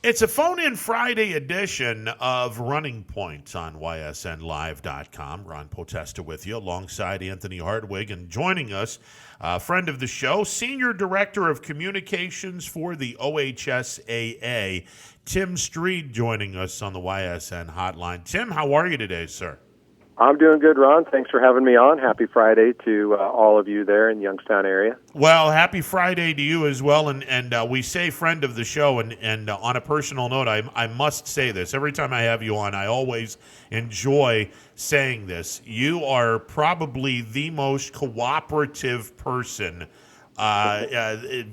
It's a phone-in Friday edition of Running Points on YSNLive.com. Ron Potesta with you alongside Anthony Hardwig, and joining us, a friend of the show, Senior Director of Communications for the OHSAA, Tim Stried, joining us on the YSN hotline. Tim, how are you today, sir? I'm doing good, Ron. Thanks for having me on. Happy Friday to all of you there in the Youngstown area. Well, happy Friday to you as well. And we say friend of the show, and on a personal note, I must say this. Every time I have you on, I always enjoy saying this. You are probably the most cooperative person in the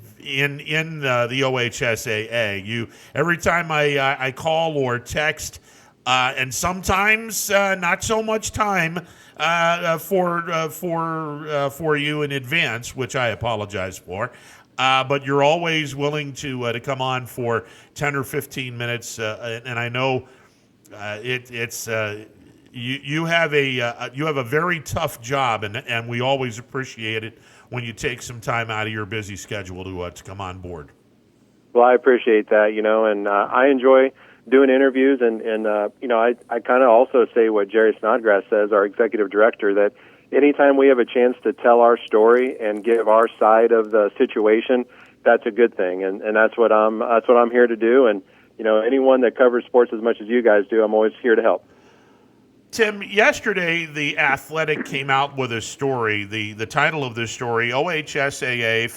OHSAA. Every time I call or text, and sometimes not so much time for you in advance, which I apologize for. But you're always willing to come on for 10 or 15 minutes, and I know you have a very tough job, and we always appreciate it when you take some time out of your busy schedule to come on board. Well, I appreciate that, and I enjoy doing interviews, and I kind of also say what Jerry Snodgrass says, our executive director, that anytime we have a chance to tell our story and give our side of the situation, that's a good thing, and that's what I'm here to do. And anyone that covers sports as much as you guys do, I'm always here to help. Tim, yesterday The Athletic came out with a story. The title of this story: OHSAA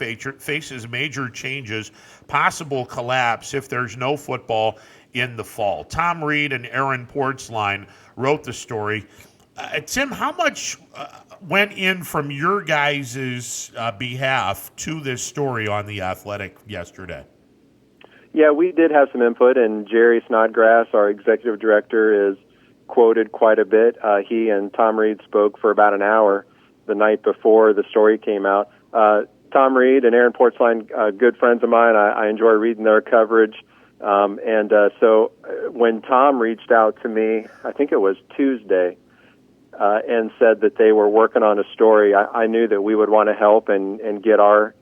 faces major changes, possible collapse if there's no football in the fall. Tom Reed and Aaron Portzline wrote the story. Tim, how much went in from your guys' behalf to this story on The Athletic yesterday? Yeah, we did have some input, and Jerry Snodgrass, our executive director, is quoted quite a bit. He and Tom Reed spoke for about an hour the night before the story came out. Tom Reed and Aaron Portzline, good friends of mine. I enjoy reading their coverage. So when Tom reached out to me, I think it was Tuesday, and said that they were working on a story, I knew that we would want to help and get our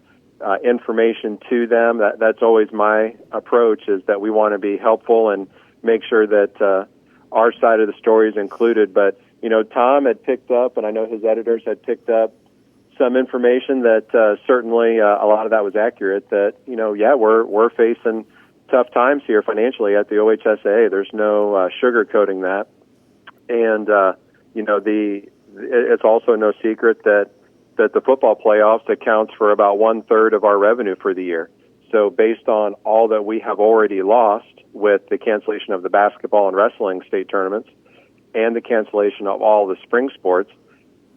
information to them. That's always my approach, is that we want to be helpful and make sure that our side of the story is included. But, Tom had picked up, and I know his editors had picked up some information that certainly a lot of that was accurate, that, we're facing tough times here financially at the OHSAA. There's no sugarcoating that. And, it's also no secret that the football playoffs accounts for about 1/3 of our revenue for the year. So based on all that we have already lost with the cancellation of the basketball and wrestling state tournaments and the cancellation of all the spring sports,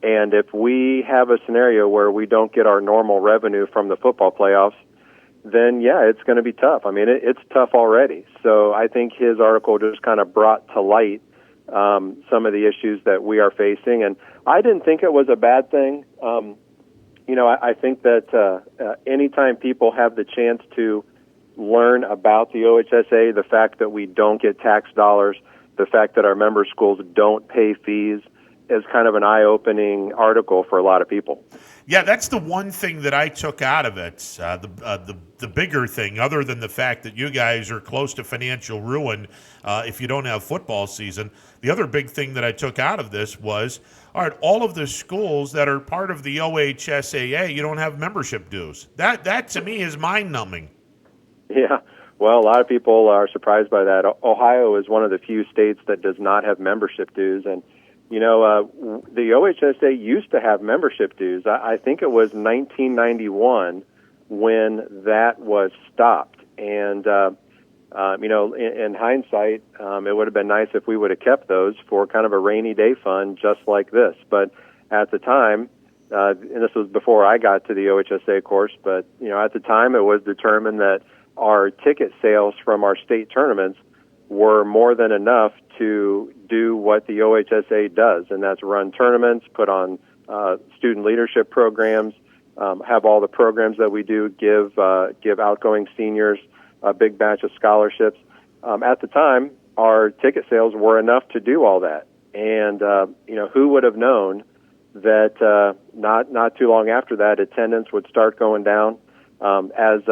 and if we have a scenario where we don't get our normal revenue from the football playoffs, then it's going to be tough. I mean, it's tough already. So I think his article just kind of brought to light some of the issues that we are facing, and I didn't think it was a bad thing. I think that anytime people have the chance to learn about the OHSAA, the fact that we don't get tax dollars, the fact that our member schools don't pay fees, is kind of an eye-opening article for a lot of people. Yeah, that's the one thing that I took out of it. The bigger thing, other than the fact that you guys are close to financial ruin if you don't have football season, the other big thing that I took out of this was, all right, all of the schools that are part of the OHSAA, you don't have membership dues. That to me is mind-numbing. Yeah, well, a lot of people are surprised by that. Ohio is one of the few states that does not have membership dues, and the OHSAA used to have membership dues. I think it was 1991 when that was stopped. And, in hindsight, it would have been nice if we would have kept those for kind of a rainy day fund just like this. But at the time, and this was before I got to the OHSAA, of course, but, at the time it was determined that our ticket sales from our state tournaments were more than enough to do what the OHSAA does, and that's run tournaments, put on student leadership programs, have all the programs that we do, give outgoing seniors a big batch of scholarships. At the time, our ticket sales were enough to do all that, and who would have known that not too long after that, attendance would start going down as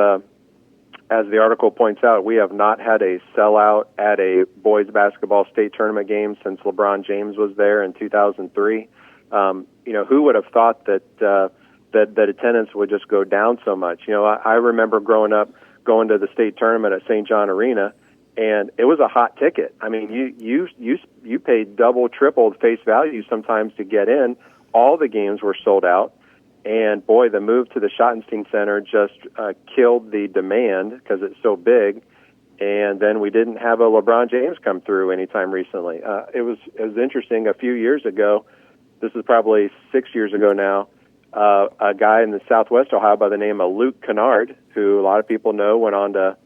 as the article points out, we have not had a sellout at a boys basketball state tournament game since LeBron James was there in 2003. Who would have thought that attendance would just go down so much? I remember growing up going to the state tournament at St. John Arena, and it was a hot ticket. I mean, you paid double, triple face value sometimes to get in. All the games were sold out. And boy, the move to the Schottenstein Center just killed the demand because it's so big. And then we didn't have a LeBron James come through anytime recently. It was interesting. A few years ago, this is probably 6 years ago now, a guy in the Southwest Ohio by the name of Luke Kennard, who a lot of people know went on to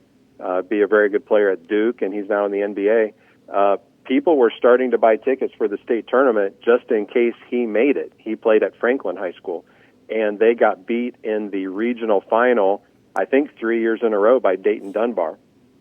be a very good player at Duke, and he's now in the NBA. People were starting to buy tickets for the state tournament just in case he made it. He played at Franklin High School, and they got beat in the regional final, I think 3 years in a row, by Dayton Dunbar.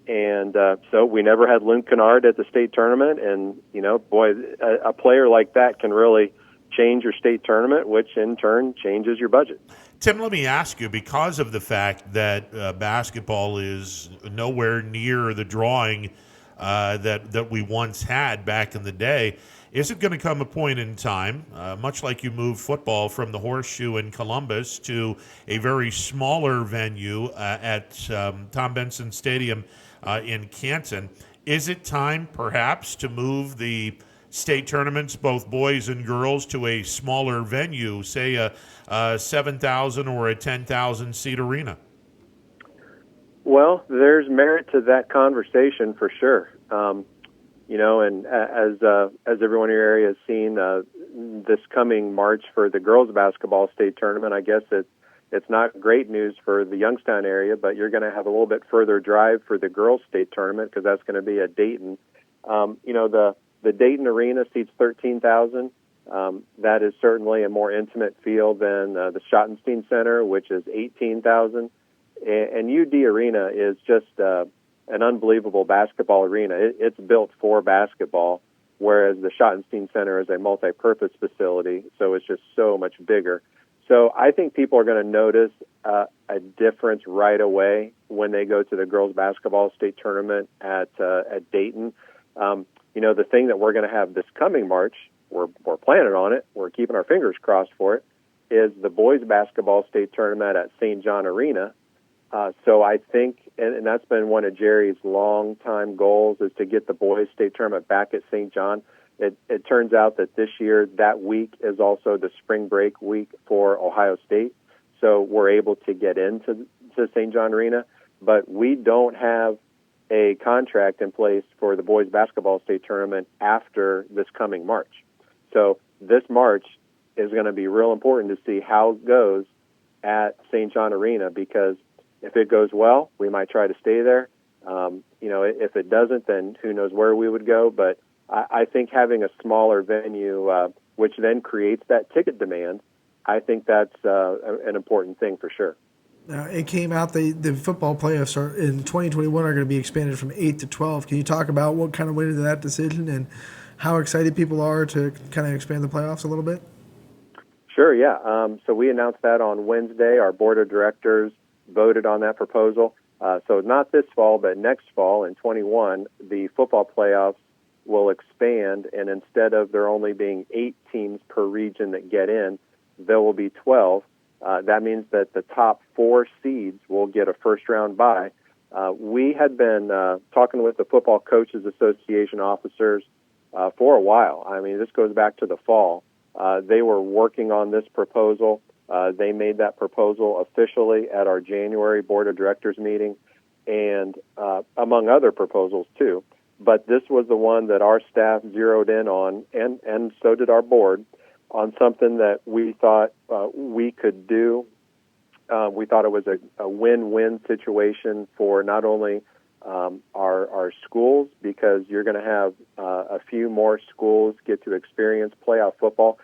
And so we never had Luke Kennard at the state tournament, and, boy, a player like that can really change your state tournament, which in turn changes your budget. Tim, let me ask you, because of the fact that basketball is nowhere near the drawing that we once had back in the day, is it going to come a point in time, much like you moved football from the Horseshoe in Columbus to a very smaller venue at Tom Benson Stadium in Canton, is it time perhaps to move the state tournaments, both boys and girls, to a smaller venue, say a 7,000 or a 10,000 seat arena? Well, there's merit to that conversation for sure. And as everyone in your area has seen, this coming March for the girls basketball state tournament, I guess it's not great news for the Youngstown area, but you're going to have a little bit further drive for the girls state tournament because that's going to be at Dayton. The Dayton Arena seats 13,000. That is certainly a more intimate field than the Schottenstein Center, which is 18,000. And UD Arena is just an unbelievable basketball arena. It's built for basketball, whereas the Schottenstein Center is a multi-purpose facility, so it's just so much bigger. So I think people are going to notice a difference right away when they go to the girls basketball state tournament at Dayton. The thing that we're going to have this coming March, we're planning on it, we're keeping our fingers crossed for it, is the boys basketball state tournament at St. John Arena. So I think, and that's been one of Jerry's long-time goals, is to get the boys state tournament back at St. John. It turns out that this year, that week is also the spring break week for Ohio State. So we're able to get into St. John Arena, but we don't have a contract in place for the boys basketball state tournament after this coming March. So this March is going to be real important to see how it goes at St. John Arena, because if it goes well, we might try to stay there. If it doesn't, then who knows where we would go. But I think having a smaller venue, which then creates that ticket demand, I think that's an important thing for sure. It came out the football playoffs in 2021 are going to be expanded from 8 to 12. Can you talk about what kind of went into that decision and how excited people are to kind of expand the playoffs a little bit? Sure, yeah. So we announced that on Wednesday. Our board of directors voted on that proposal. So not this fall, but next fall in 21, the football playoffs will expand, and instead of there only being 8 teams per region that get in, there will be 12. That means that the top 4 seeds will get a first-round bye. We had been talking with the Football Coaches Association officers for a while. I mean, this goes back to the fall. They were working on this proposal. They made that proposal officially at our January Board of Directors meeting, and among other proposals, too. But this was the one that our staff zeroed in on, and so did our board, on something that we thought we could do. We thought it was a win-win situation for not only our schools, because you're going to have a few more schools get to experience playoff football.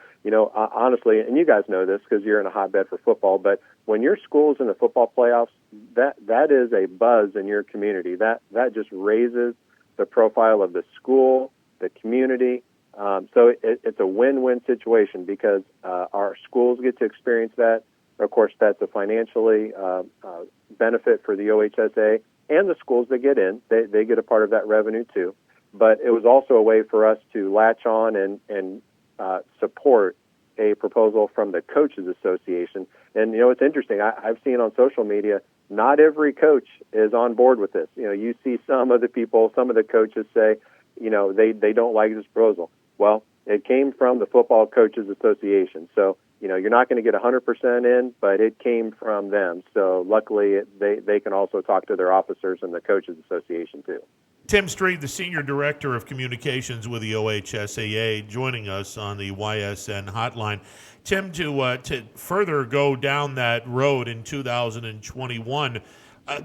Honestly, and you guys know this because you're in a hotbed for football, but when your school's in the football playoffs, that is a buzz in your community. That just raises the profile of the school, the community. So it's a win-win situation because our schools get to experience that. Of course, that's a financially benefit for the OHSA, and the schools that get in, they get a part of that revenue too. But it was also a way for us to latch on and support a proposal from the Coaches Association. And, it's interesting. I've seen on social media, not every coach is on board with this. You see some of the people, some of the coaches say, they don't like this proposal. Well, it came from the Football Coaches Association. So, you're not going to get 100% in, but it came from them. So luckily, they can also talk to their officers in the Coaches Association too. Tim Stried, the Senior Director of Communications with the OHSAA, joining us on the YSN hotline. Tim, to further go down that road in 2021,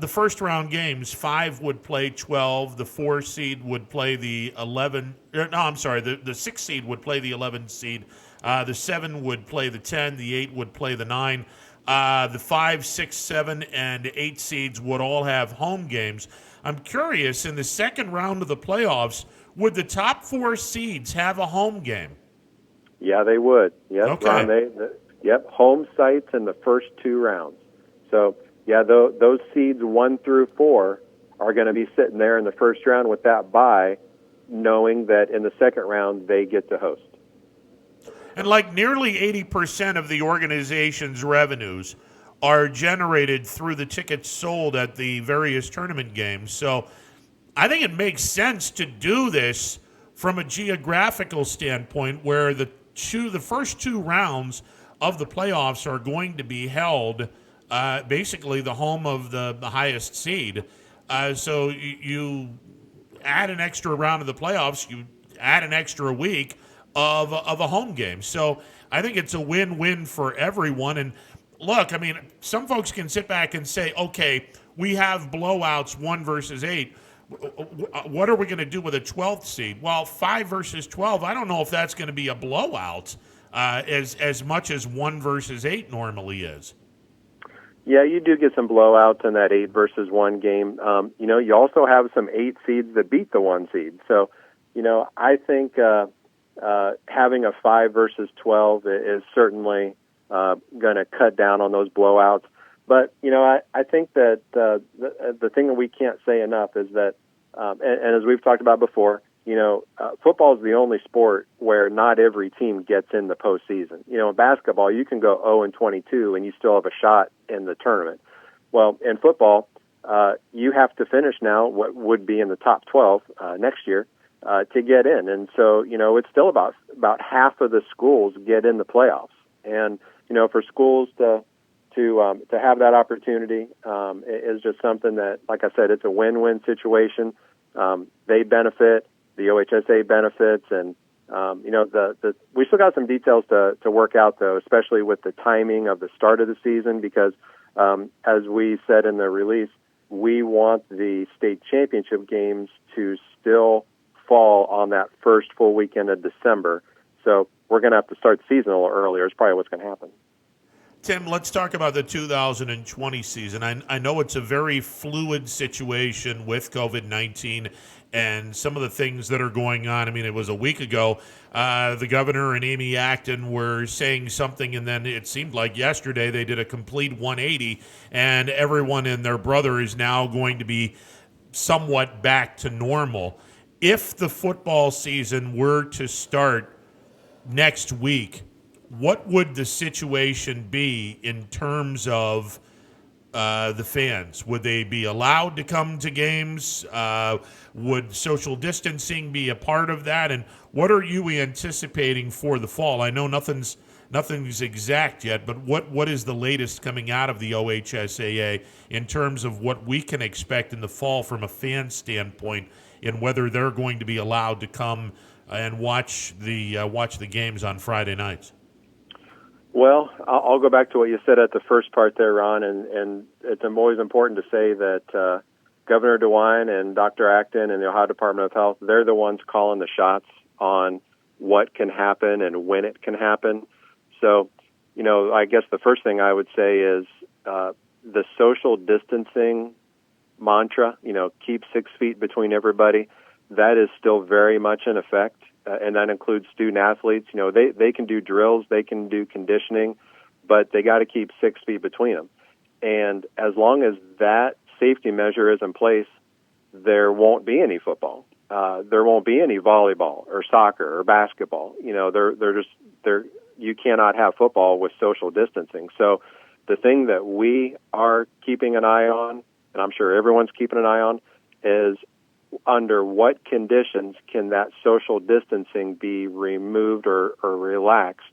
the first round games, 5 would play 12, the 4 seed would play the 11, the 6 seed would play the 11 seed, the 7 would play the 10, the 8 would play the 9. The 5, 6, 7, and 8 seeds would all have home games. I'm curious, in the second round of the playoffs, would the top 4 seeds have a home game? Yeah, they would. Yep, okay. Ron, home sites in the first 2 rounds. So, those seeds 1 through 4 are going to be sitting there in the first round with that bye, knowing that in the second round they get to host. And like nearly 80% of the organization's revenues are generated through the tickets sold at the various tournament games. So I think it makes sense to do this from a geographical standpoint where the first 2 rounds of the playoffs are going to be held basically the home of the highest seed. So you add an extra round of the playoffs, you add an extra week of a home game. So I think it's a win-win for everyone. And look, I mean, some folks can sit back and say, okay, we have blowouts 1 versus 8. What are we going to do with a 12th seed? Well, 5 versus 12, I don't know if that's going to be a blowout as much as 1 versus 8 normally is. Yeah, you do get some blowouts in that 8 versus 1 game. You also have some 8 seeds that beat the 1 seed. So, I think having a 5 versus 12 is certainly going to cut down on those blowouts. But, I think that the thing that we can't say enough is that, and as we've talked about before, football is the only sport where not every team gets in the postseason. In basketball, you can go 0-22 and you still have a shot in the tournament. Well, in football, you have to finish now what would be in the top 12 next year to get in. And so, it's still about half of the schools get in the playoffs. And, for schools to have that opportunity is just something that, like I said, it's a win-win situation. They benefit, the OHSA benefits, and we still got some details to work out, though, especially with the timing of the start of the season, because as we said in the release, we want the state championship games to still fall on that first full weekend of December. So we're going to have to start the season a little earlier is probably what's going to happen. Tim, let's talk about the 2020 season. I know it's a very fluid situation with COVID-19 and some of the things that are going on. I mean, it was a week ago, the governor and Amy Acton were saying something, and then it seemed like yesterday they did a complete 180, and everyone and their brother is now going to be somewhat back to normal. If the football season were to start next week, what would the situation be in terms of the fans? Would they be allowed to come to games? Would social distancing be a part of that? And what are you anticipating for the fall? I know nothing's exact yet, but what is the latest coming out of the OHSAA in terms of what we can expect in the fall from a fan standpoint, and whether they're going to be allowed to come and watch the games on Friday nights? Well, I'll go back to what you said at the first part there, Ron, and it's always important to say that Governor DeWine and Dr. Acton and the Ohio Department of Health, they're the ones calling the shots on what can happen and when it can happen. So, I guess the first thing I would say is the social distancing mantra, keep 6 feet between everybody, that is still very much in effect. And that includes student athletes. They can do drills, they can do conditioning, but they got to keep 6 feet between them. And as long as that safety measure is in place, there won't be any football. There won't be any volleyball or soccer or basketball. You cannot have football with social distancing. So the thing that we are keeping an eye on, and I'm sure everyone's keeping an eye on, is under what conditions can that social distancing be removed or relaxed.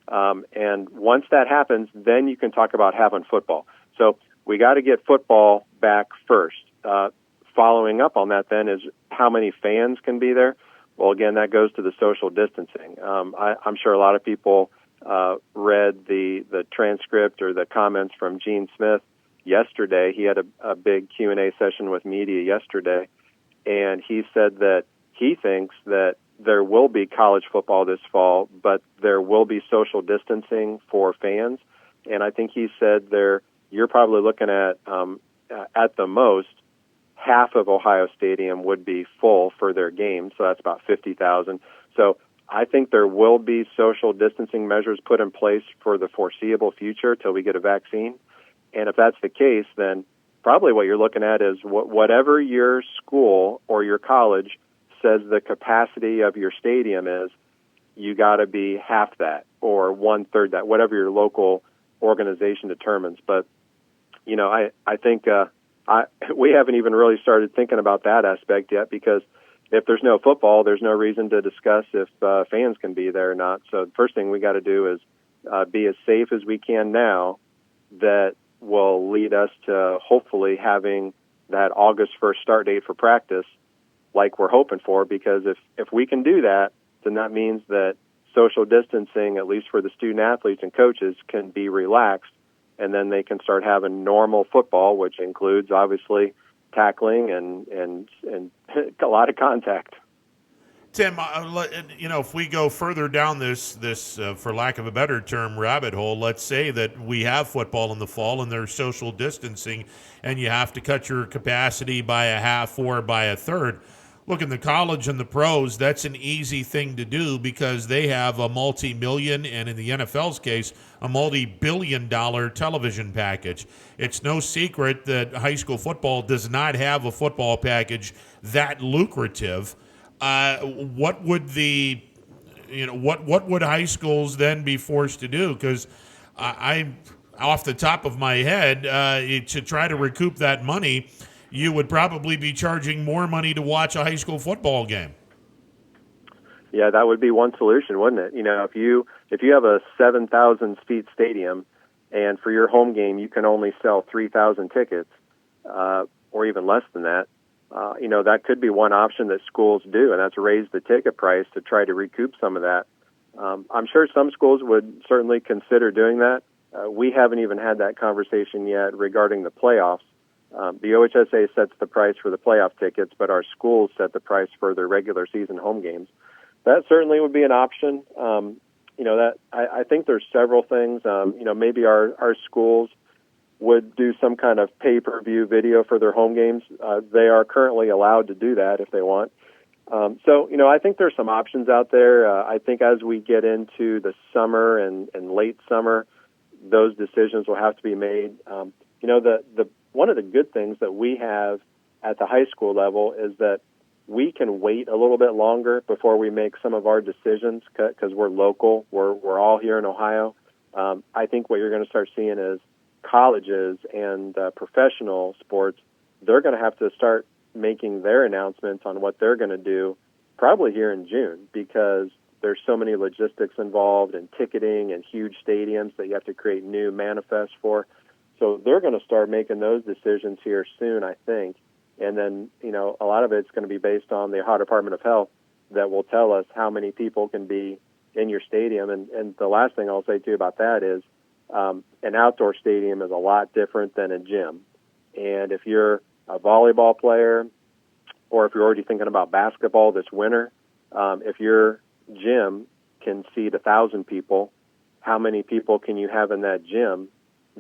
And once that happens, then you can talk about having football. So we got to get football back first. Following up on that then is how many fans can be there. Well, again, that goes to the social distancing. I'm sure a lot of people read the transcript or the comments from Gene Smith yesterday. He had a big Q&A session with media yesterday, and he said that he thinks that there will be college football this fall, but there will be social distancing for fans. And I think he said you're probably looking at the most, half of Ohio Stadium would be full for their games, so that's about 50,000. So I think there will be social distancing measures put in place for the foreseeable future till we get a vaccine. And if that's the case, then probably what you're looking at is whatever your school or your college says the capacity of your stadium is, you got to be half that or one-third that, whatever your local organization determines. But, I think we haven't even really started thinking about that aspect yet, because if there's no football, there's no reason to discuss if fans can be there or not. So the first thing we got to do is be as safe as we can now. That will lead us to hopefully having that August 1st start date for practice like we're hoping for, because if we can do that, then that means that social distancing, at least for the student athletes and coaches, can be relaxed, and then they can start having normal football, which includes obviously tackling and a lot of contact. Tim, if we go further down this for lack of a better term, rabbit hole, let's say that we have football in the fall and there's social distancing and you have to cut your capacity by a half or by a third. Look, in the college and the pros, that's an easy thing to do because they have a multi-million, and in the NFL's case, a multi-billion-dollar television package. It's no secret that high school football does not have a football package that lucrative. What would what would high schools then be forced to do? Because I, off the top of my head, to try to recoup that money, you would probably be charging more money to watch a high school football game. Yeah, that would be one solution, wouldn't it? If you have a 7,000 seat stadium, and for your home game you can only sell 3,000 tickets, or even less than that. That could be one option that schools do, and that's raise the ticket price to try to recoup some of that. I'm sure some schools would certainly consider doing that. We haven't even had that conversation yet regarding the playoffs. The OHSA sets the price for the playoff tickets, but our schools set the price for their regular season home games. That certainly would be an option. I think there's several things. Maybe our schools would do some kind of pay-per-view video for their home games. They are currently allowed to do that if they want. I think there's some options out there. I think as we get into the summer and late summer, those decisions will have to be made. One of the good things that we have at the high school level is that we can wait a little bit longer before we make some of our decisions because we're local. We're all here in Ohio. I think what you're going to start seeing is colleges and professional sports, they're going to have to start making their announcements on what they're going to do probably here in June, because there's so many logistics involved and ticketing and huge stadiums that you have to create new manifests for. So they're going to start making those decisions here soon, I think. And then, a lot of it's going to be based on the Ohio Department of Health that will tell us how many people can be in your stadium. And the last thing I'll say, too, about that is an outdoor stadium is a lot different than a gym. And if you're a volleyball player, or if you're already thinking about basketball this winter, if your gym can seat 1,000 people, how many people can you have in that gym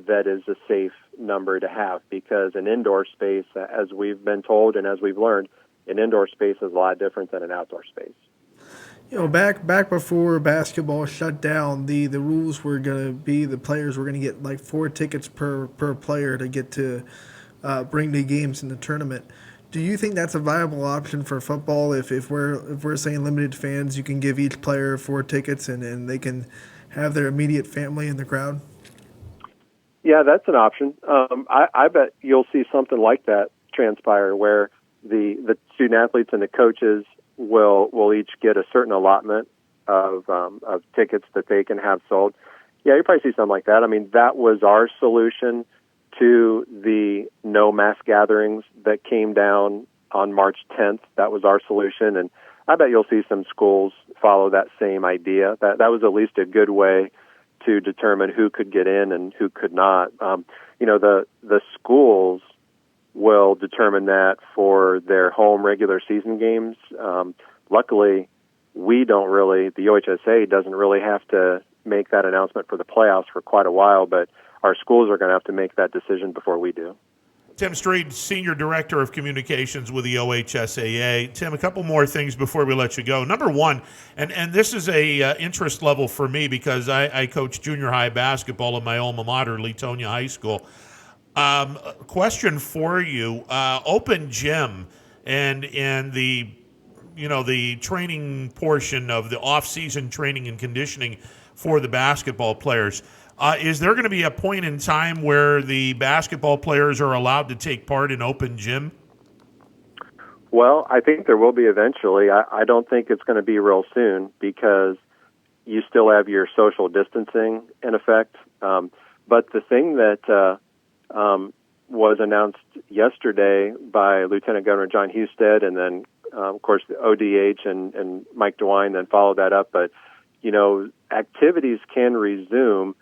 that is a safe number to have? Because an indoor space, as we've been told and as we've learned, an indoor space is a lot different than an outdoor space. Back before basketball shut down, the rules were going to be the players were going to get like 4 tickets per player to get to bring to games in the tournament. Do you think that's a viable option for football? If we're saying limited fans, you can give each player 4 tickets and they can have their immediate family in the crowd? Yeah, that's an option. I bet you'll see something like that transpire, where the student athletes and the coaches will each get a certain allotment of tickets that they can have sold. Yeah, you probably see something like that. I mean, that was our solution to the no mass gatherings that came down on March 10th. That was our solution, and I bet you'll see some schools follow that same idea. That was at least a good way to determine who could get in and who could not. The schools will determine that for their home regular season games. Luckily, the OHSAA doesn't really have to make that announcement for the playoffs for quite a while, but our schools are going to have to make that decision before we do. Tim Stried, Senior Director of Communications with the OHSAA. Tim, a couple more things before we let you go. Number one, and this is a interest level for me because I coach junior high basketball at my alma mater, Leetonia High School. Question for you: open gym and the training portion of the off-season training and conditioning for the basketball players. Is there going to be a point in time where the basketball players are allowed to take part in open gym? Well, I think there will be eventually. I don't think it's going to be real soon because you still have your social distancing in effect. But the thing that was announced yesterday by Lieutenant Governor John Husted, and then, of course, the ODH and Mike DeWine then followed that up. But, activities can resume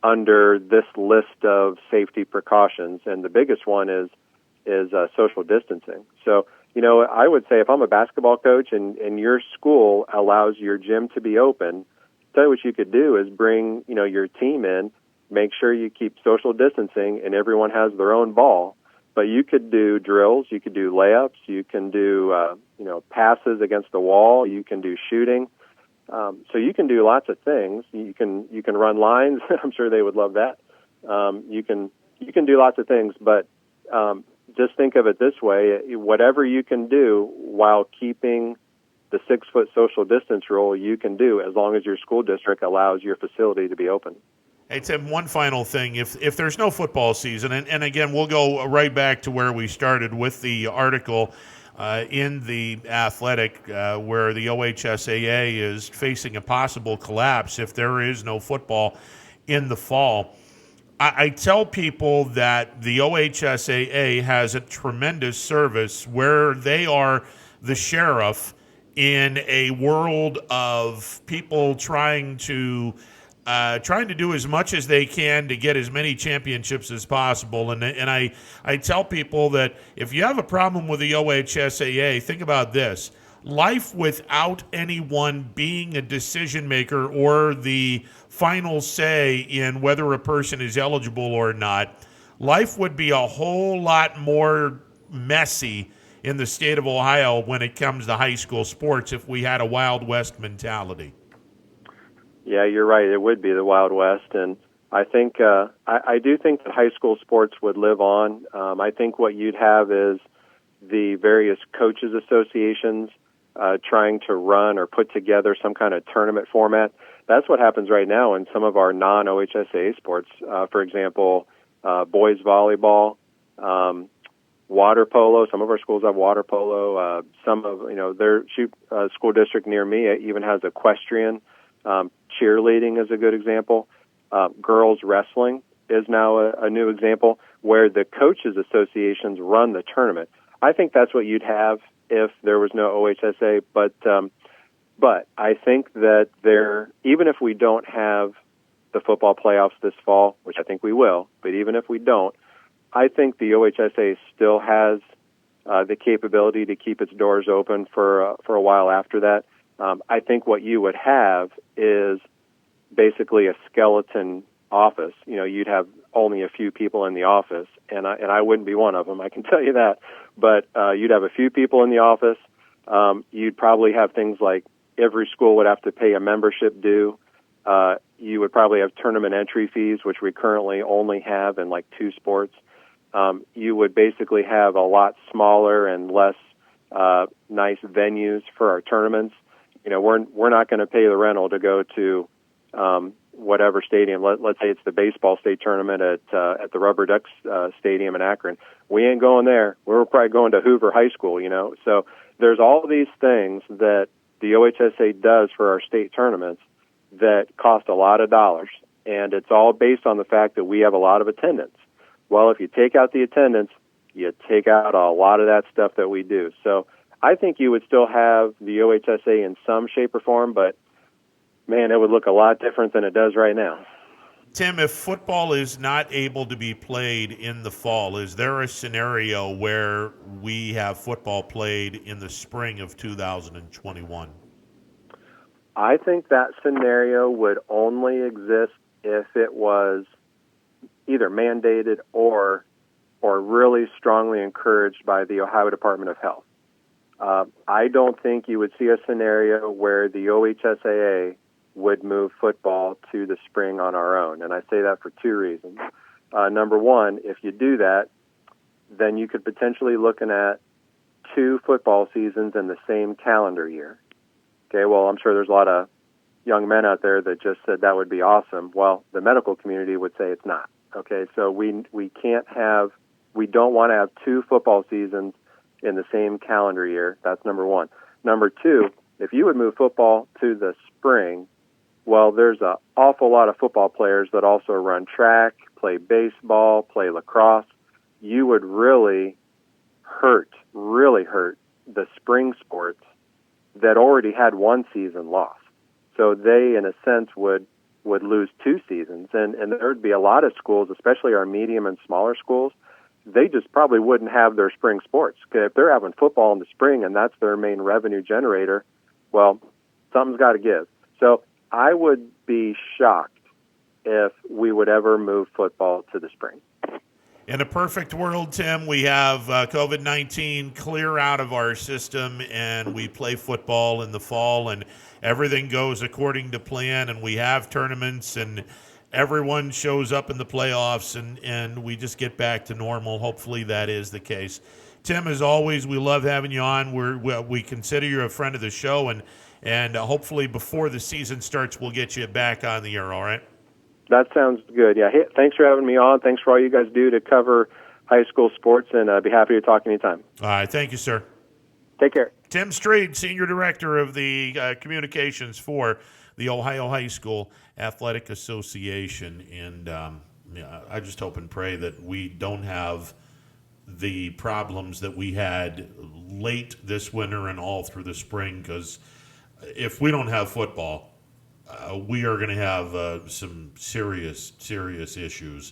under this list of safety precautions, and the biggest one is social distancing. So, I would say if I'm a basketball coach and your school allows your gym to be open, tell you what you could do is bring, your team in, make sure you keep social distancing, and everyone has their own ball. But you could do drills, you could do layups, you can do, passes against the wall, you can do shooting. So you can do lots of things. You can run lines. I'm sure they would love that. You can do lots of things, but just think of it this way: whatever you can do while keeping the 6-foot social distance rule, you can do as long as your school district allows your facility to be open. Hey, Tim, one final thing. If there's no football season, and again, we'll go right back to where we started with the article in the Athletic where the OHSAA is facing a possible collapse if there is no football in the fall. I tell people that the OHSAA has a tremendous service where they are the sheriff in a world of people trying to do as much as they can to get as many championships as possible. And I tell people that if you have a problem with the OHSAA, think about this. Life without anyone being a decision maker or the final say in whether a person is eligible or not, life would be a whole lot more messy in the state of Ohio when it comes to high school sports if we had a Wild West mentality. Yeah, you're right. It would be the Wild West, and I think I do think that high school sports would live on. I think what you'd have is the various coaches associations trying to run or put together some kind of tournament format. That's what happens right now in some of our non-OHSAA sports. For example, boys volleyball, water polo. Some of our schools have water polo. Some of their school district near me even has equestrian. Cheerleading is a good example. Girls wrestling is now a new example where the coaches associations run the tournament. I think that's what you'd have if there was no OHSAA, but I think that even if we don't have the football playoffs this fall, which I think we will, but even if we don't, I think the OHSAA still has the capability to keep its doors open for a while after that. I think what you would have is basically a skeleton office. You'd have only a few people in the office, and I wouldn't be one of them, I can tell you that. But you'd have a few people in the office. You'd probably have things like every school would have to pay a membership due. You would probably have tournament entry fees, which we currently only have in like 2 sports. You would basically have a lot smaller and less nice venues for our tournaments. We're not going to pay the rental to go to whatever stadium. Let's say it's the baseball state tournament at the Rubber Ducks Stadium in Akron. We ain't going there. We're probably going to Hoover High School. So there's all these things that the OHSA does for our state tournaments that cost a lot of dollars, and it's all based on the fact that we have a lot of attendance. Well, if you take out the attendance, you take out a lot of that stuff that we do. So I think you would still have the OHSA in some shape or form, but man, it would look a lot different than it does right now. Tim, if football is not able to be played in the fall, is there a scenario where we have football played in the spring of 2021? I think that scenario would only exist if it was either mandated or really strongly encouraged by the Ohio Department of Health. I don't think you would see a scenario where the OHSAA would move football to the spring on our own, and I say that for two reasons. Number one, if you do that, then you could potentially looking at 2 football seasons in the same calendar year. Okay, well, I'm sure there's a lot of young men out there that just said that would be awesome. Well, the medical community would say it's not. Okay, so we don't want to have 2 football seasons in the same calendar year. That's number one. Number two, if you would move football to the spring, well, there's an awful lot of football players that also run track, play baseball, play lacrosse. You would really hurt the spring sports that already had 1 season lost. So they, in a sense, would lose 2 seasons. And there would be a lot of schools, especially our medium and smaller schools, they just probably wouldn't have their spring sports. If they're having football in the spring and that's their main revenue generator, well, something's got to give. So I would be shocked if we would ever move football to the spring. In a perfect world, Tim, we have COVID-19 clear out of our system and we play football in the fall and everything goes according to plan and we have tournaments and everyone shows up in the playoffs and we just get back to normal. Hopefully that is the case. Tim, as always, we love having you on. We consider you a friend of the show and hopefully before the season starts, we'll get you back on the air, all right? That sounds good. Yeah. Hey, thanks for having me on. Thanks for all you guys do to cover high school sports, and I'd be happy to talk anytime. All right. Thank you, sir. Take care. Tim Stried, Senior Director of the Communications for the Ohio High School Athletic Association. And I just hope and pray that we don't have the problems that we had late this winter and all through the spring, because if we don't have football, we are going to have some serious issues.